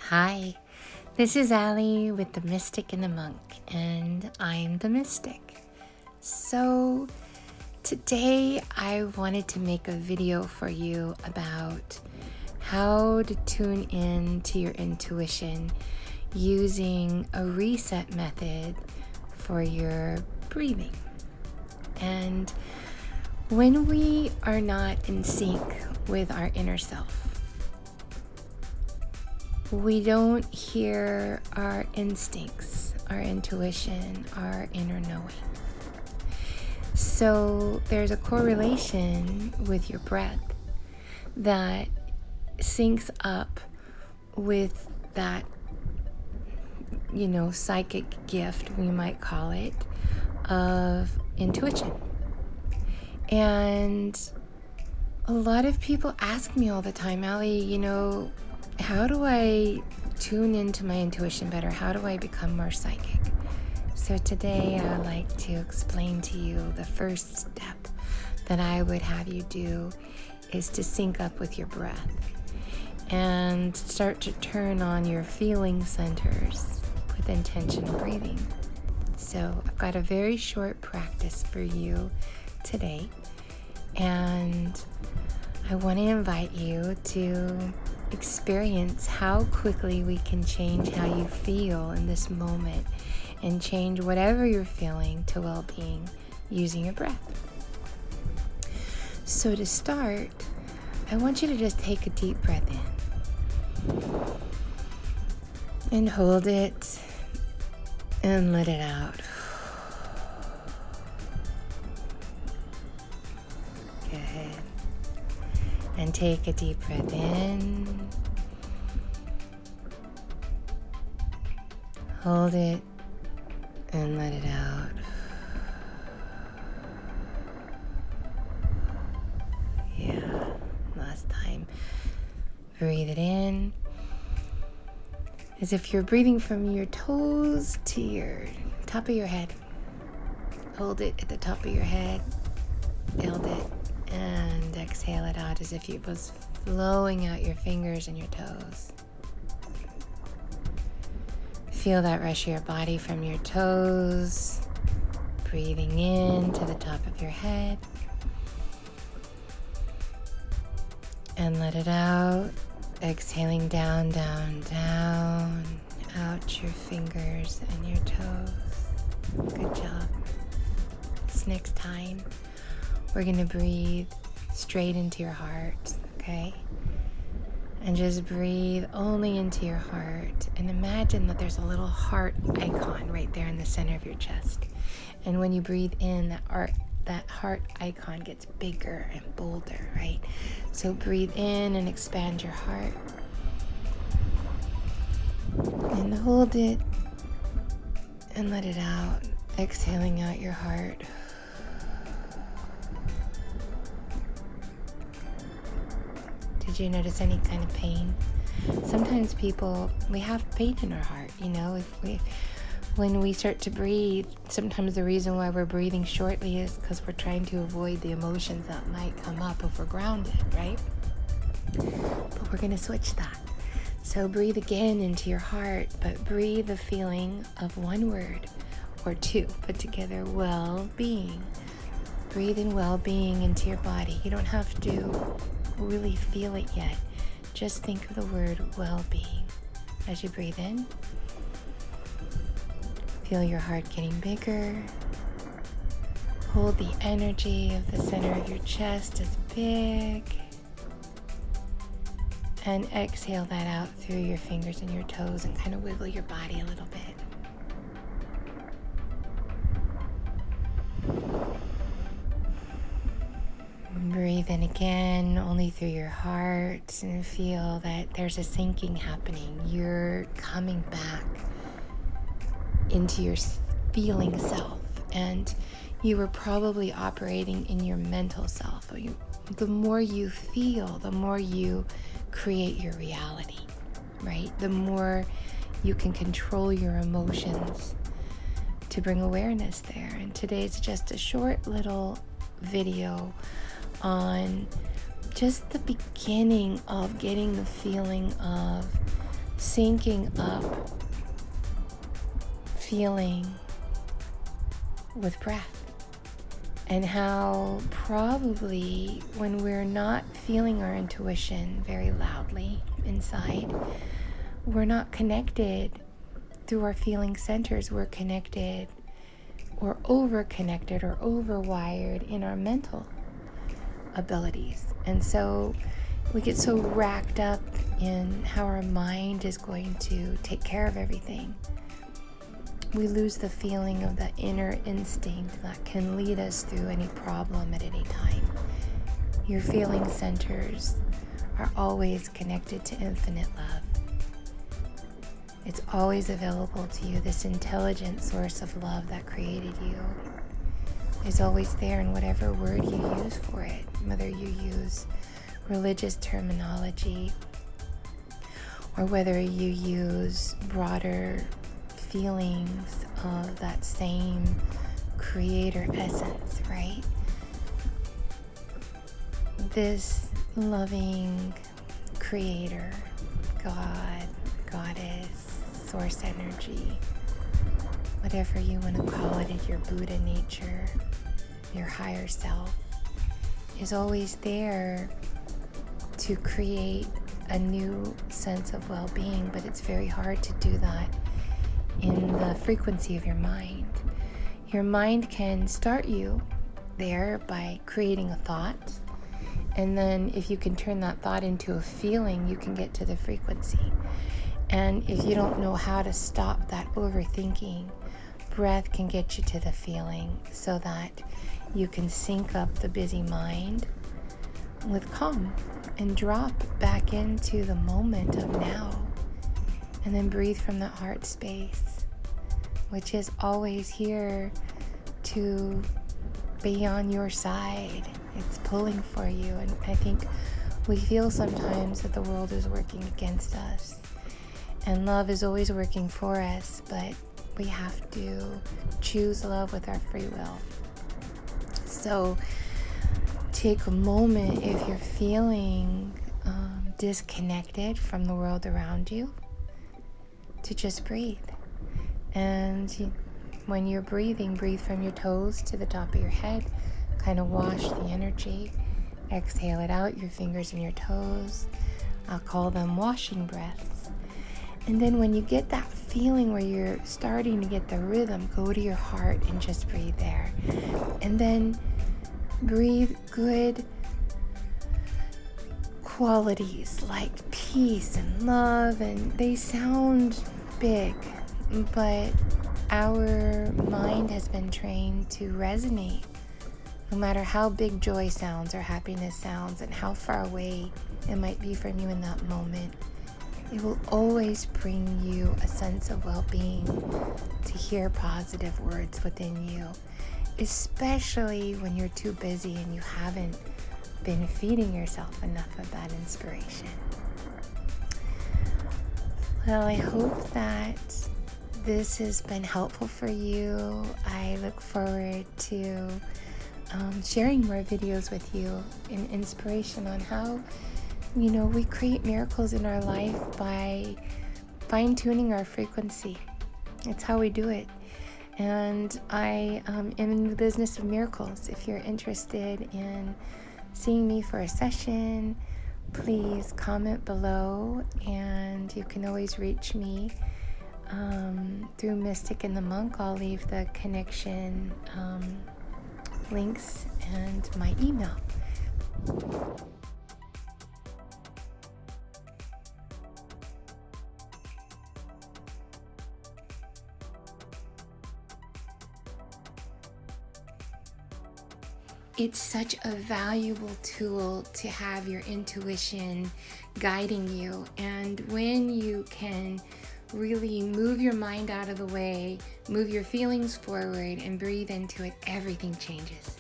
Hi, this is Ali with the Mystic and the Monk, and I'm the Mystic. So today I wanted to make a video for you about how to tune in to your intuition using a reset method for your breathing. And when we are not in sync with our inner self, we don't hear our instincts, our intuition, our inner knowing. So there's a correlation with your breath that syncs up with that, psychic gift, we might call it, of intuition. And a lot of people ask me all the time, Ali, how do I tune into my intuition better? How do I become more psychic? So today I'd like to explain to you the first step that I would have you do is to sync up with your breath and start to turn on your feeling centers with intentional breathing. So I've got a very short practice for you today, and I want to invite you to experience how quickly we can change how you feel in this moment and change whatever you're feeling to well-being using your breath. So to start, I want you to just take a deep breath in and hold it and let it out. Good. And take a deep breath in. Hold it and let it out. Yeah, last time. Breathe it in as if you're breathing from your toes to your top of your head. Hold it at the top of your head. Hold it. And exhale it out as if it was flowing out your fingers and your toes. Feel that rush of your body from your toes, breathing in to the top of your head. And let it out, exhaling down, down, down, out your fingers and your toes. Good job. This next time, we're going to breathe straight into your heart, okay? And just breathe only into your heart. And imagine that there's a little heart icon right there in the center of your chest. And when you breathe in, that heart icon gets bigger and bolder, right? So breathe in and expand your heart. And hold it and let it out, exhaling out your heart. Did you notice any kind of pain? Sometimes we have pain in our heart, when we start to breathe, sometimes the reason why we're breathing shortly is because we're trying to avoid the emotions that might come up if we're grounded, right? But we're going to switch that. So breathe again into your heart, but breathe the feeling of one word or two put together, well-being. Breathe in well-being into your body. You don't have to really feel it yet. Just think of the word well-being. As you breathe in, feel your heart getting bigger. Hold the energy of the center of your chest as big. And exhale that out through your fingers and your toes and kind of wiggle your body a little bit. Breathe in again, only through your heart, and feel that there's a sinking happening. You're coming back into your feeling self, and you were probably operating in your mental self. The more you feel, the more you create your reality, right? The more you can control your emotions to bring awareness there. And today's just a short little video on just the beginning of getting the feeling of syncing up feeling with breath. And how probably when we're not feeling our intuition very loudly inside, we're not connected through our feeling centers. We're connected or over-connected or overwired in our mental abilities. And so we get so racked up in how our mind is going to take care of everything. We lose the feeling of the inner instinct that can lead us through any problem at any time. Your feeling centers are always connected to infinite love. It's always available to you. This intelligent source of love that created you is always there in whatever word you use for it, whether you use religious terminology or whether you use broader feelings of that same creator essence, right? This loving creator, God, goddess, source energy, whatever you want to call it, your Buddha nature, your higher self, is always there to create a new sense of well-being, but it's very hard to do that in the frequency of your mind. Your mind can start you there by creating a thought, and then if you can turn that thought into a feeling, you can get to the frequency. And if you don't know how to stop that overthinking, breath can get you to the feeling so that you can sync up the busy mind with calm and drop back into the moment of now. And then breathe from that heart space, which is always here to be on your side. It's pulling for you. And I think we feel sometimes that the world is working against us. And love is always working for us, but we have to choose love with our free will. So take a moment if you're feeling disconnected from the world around you, to just breathe. And when you're breathing, breathe from your toes to the top of your head. Kind of wash the energy. Exhale it out, your fingers and your toes. I'll call them washing breaths. And then when you get that feeling where you're starting to get the rhythm, go to your heart and just breathe there. And then breathe good qualities like peace and love, and they sound big, but our mind has been trained to resonate. No matter how big joy sounds or happiness sounds and how far away it might be from you in that moment, it will always bring you a sense of well-being to hear positive words within you, especially when you're too busy and you haven't been feeding yourself enough of that inspiration. Well, I hope that this has been helpful for you. I look forward to sharing more videos with you in inspiration on how, we create miracles in our life by fine-tuning our frequency. It's how we do it. And I am in the business of miracles. If you're interested in seeing me for a session, please comment below, and you can always reach me through Mystic and the Monk. I'll leave the connection links and my email. It's such a valuable tool to have your intuition guiding you. And when you can really move your mind out of the way, move your feelings forward, and breathe into it, everything changes.